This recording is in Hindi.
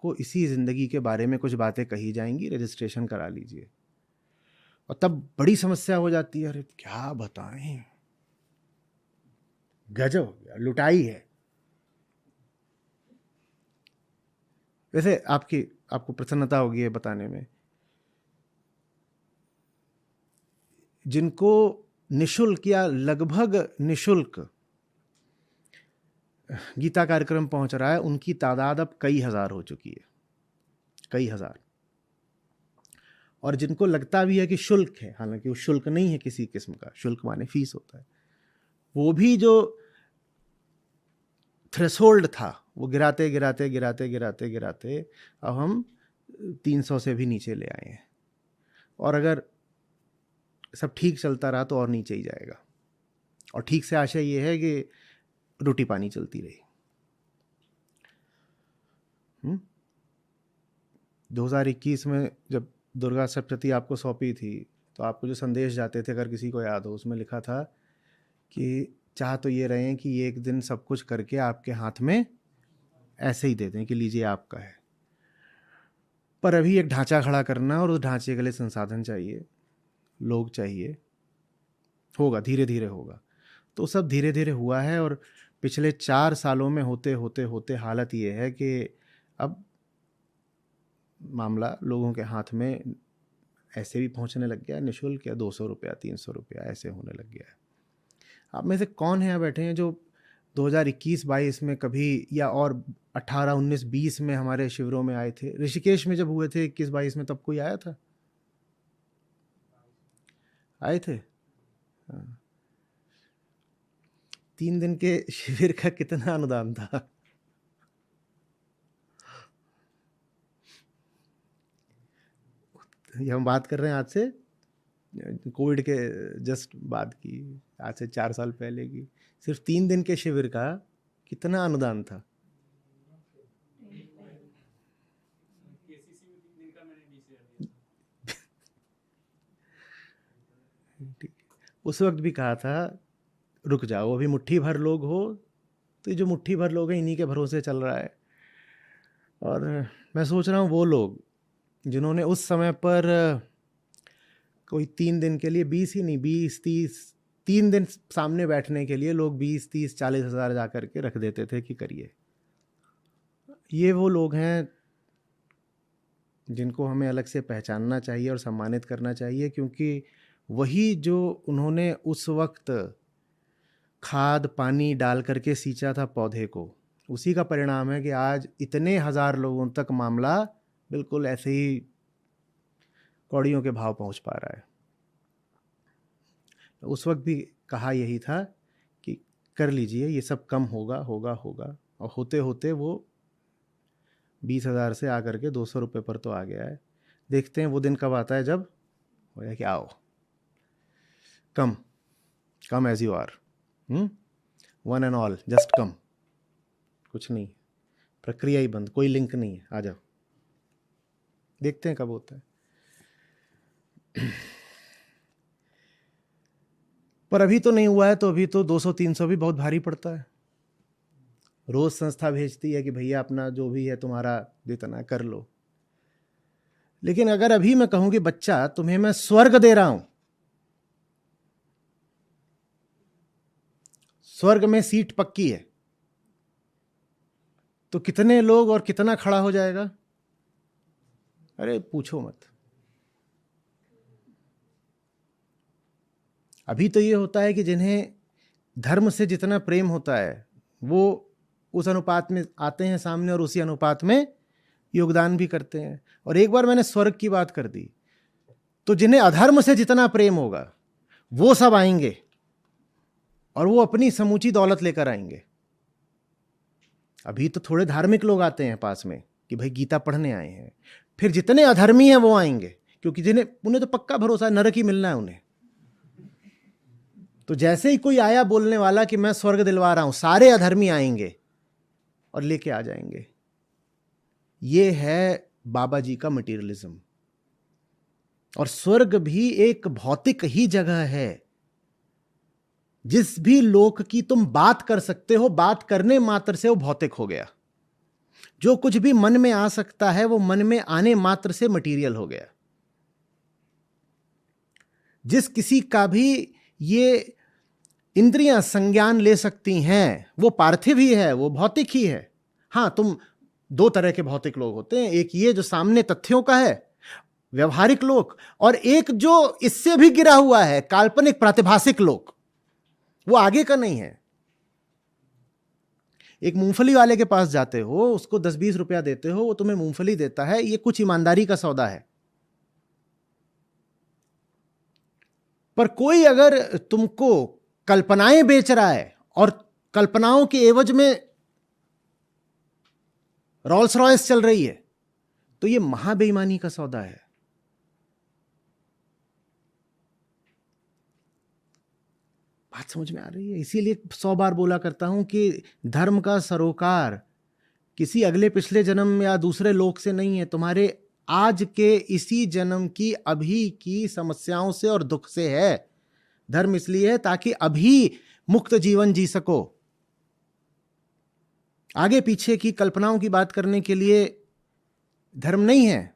आपको इसी ज़िंदगी के बारे में कुछ बातें कही जाएंगी, रजिस्ट्रेशन करा लीजिए। और तब बड़ी समस्या हो जाती है, अरे क्या बताएं, गजब हो गया, लुटाई है। वैसे आपको प्रसन्नता होगी ये बताने में, जिनको निशुल्क या लगभग निशुल्क गीता कार्यक्रम पहुंच रहा है, उनकी तादाद अब कई हजार हो चुकी है, कई हजार। और जिनको लगता भी है कि शुल्क है, हालांकि वो शुल्क नहीं है किसी किस्म का, शुल्क माने फीस होता है, वो भी जो थ्रेशोल्ड था वो गिराते गिराते गिराते गिराते गिराते अब हम 300 से भी नीचे ले आए हैं। और अगर सब ठीक चलता रहा तो और नीचे ही जाएगा। और ठीक से आशय ये है कि रोटी पानी चलती रही। 2021 में जब दुर्गा सप्तशती आपको सौंपी थी तो आपको जो संदेश जाते थे, अगर किसी को याद हो, उसमें लिखा था कि चाह तो ये रहे कि ये एक दिन सब कुछ करके आपके हाथ में ऐसे ही दे दें कि लीजिए आपका है। पर अभी एक ढांचा खड़ा करना, और उस ढांचे के लिए संसाधन चाहिए, लोग चाहिए, होगा, धीरे धीरे होगा। तो सब धीरे धीरे हुआ है। और पिछले 4 सालों में होते होते होते हालत ये है कि अब मामला लोगों के हाथ में ऐसे भी पहुंचने लग गया है, निःशुल्क या 200 रुपया 300 रुपया ऐसे होने लग गया है। आप में से कौन है यहाँ बैठे हैं जो 2021-22 में कभी, या और 18, 19, 20 में हमारे शिविरों में आए थे? ऋषिकेश में जब हुए थे 21-22 में, तब कोई आया था? आए थे? हाँ। 3 दिन के शिविर का कितना अनुदान था? ये हम बात कर रहे हैं आज से, कोविड के जस्ट बाद की, आज से 4 साल पहले की। सिर्फ 3 दिन के शिविर का कितना अनुदान था? उस वक्त भी कहा था रुक जाओ, अभी मुट्ठी भर लोग हो, तो ये जो मुट्ठी भर लोग हैं इन्हीं के भरोसे चल रहा है। और मैं सोच रहा हूँ वो लोग जिन्होंने उस समय पर कोई 3 दिन के लिए 20 ही नहीं, 20-30, 3 दिन सामने बैठने के लिए लोग 20-30-40 हज़ार जा करके रख देते थे कि करिए। ये वो लोग हैं जिनको हमें अलग से पहचानना चाहिए और सम्मानित करना चाहिए, क्योंकि वही जो उन्होंने उस वक्त खाद पानी डाल करके सींचा था पौधे को, उसी का परिणाम है कि आज इतने हजार लोगों तक मामला बिल्कुल ऐसे ही कौड़ियों के भाव पहुंच पा रहा है। उस वक्त भी कहा यही था कि कर लीजिए, ये सब कम होगा होगा होगा, और होते होते वो 20,000 से आकर के 200 रुपये पर तो आ गया है। देखते हैं वो दिन कब आता है जब होया कि आओ, come as you are, one and all, just come. कुछ नहीं, प्रक्रिया ही बंद, कोई लिंक नहीं है, आ जाओ। देखते हैं कब होता है। पर अभी तो नहीं हुआ है, तो अभी तो 200-300 भी बहुत भारी पड़ता है। रोज संस्था भेजती है कि भैया अपना जो भी है तुम्हारा जितना कर लो। लेकिन अगर अभी मैं कहूं कि बच्चा तुम्हें मैं स्वर्ग दे रहा हूं, स्वर्ग में सीट पक्की है, तो कितने लोग और कितना खड़ा हो जाएगा? अरे पूछो मत। अभी तो ये होता है कि जिन्हें धर्म से जितना प्रेम होता है वो उस अनुपात में आते हैं सामने और उसी अनुपात में योगदान भी करते हैं। और एक बार मैंने स्वर्ग की बात कर दी, तो जिन्हें अधर्म से जितना प्रेम होगा वो सब आएंगे और वो अपनी समूची दौलत लेकर आएंगे। अभी तो थोड़े धार्मिक लोग आते हैं पास में कि भाई गीता पढ़ने आए हैं, फिर जितने अधर्मी हैं वो आएंगे, क्योंकि उन्हें तो पक्का भरोसा है नरक ही मिलना है उन्हें। तो जैसे ही कोई आया बोलने वाला कि मैं स्वर्ग दिलवा रहा हूं, सारे अधर्मी आएंगे और लेके आ जाएंगे। ये है बाबा जी का मटीरियलिज्म। और स्वर्ग भी एक भौतिक ही जगह है। जिस भी लोक की तुम बात कर सकते हो, बात करने मात्र से वो भौतिक हो गया। जो कुछ भी मन में आ सकता है वो मन में आने मात्र से मटीरियल हो गया। जिस किसी का भी ये इंद्रियां संज्ञान ले सकती हैं वो पार्थिव ही है, वो भौतिक ही है। हां, तुम दो तरह के भौतिक लोग होते हैं, एक ये जो सामने तथ्यों का है, व्यवहारिक लोक, और एक जो इससे भी गिरा हुआ है, काल्पनिक प्रातिभासिक लोक। वो आगे का नहीं है। एक मूंगफली वाले के पास जाते हो, उसको 10-20 रुपया देते हो, वो तुम्हें मूंगफली देता है, ये कुछ ईमानदारी का सौदा है। पर कोई अगर तुमको कल्पनाएं बेच रहा है और कल्पनाओं के एवज में रोल्स रॉयस चल रही है, तो ये महाबेईमानी का सौदा है। बात समझ में आ रही है? इसीलिए 100 बार बोला करता हूं कि धर्म का सरोकार किसी अगले पिछले जन्म या दूसरे लोक से नहीं है, तुम्हारे आज के इसी जन्म की अभी की समस्याओं से और दुख से है। धर्म इसलिए है ताकि अभी मुक्त जीवन जी सको। आगे पीछे की कल्पनाओं की बात करने के लिए धर्म नहीं है।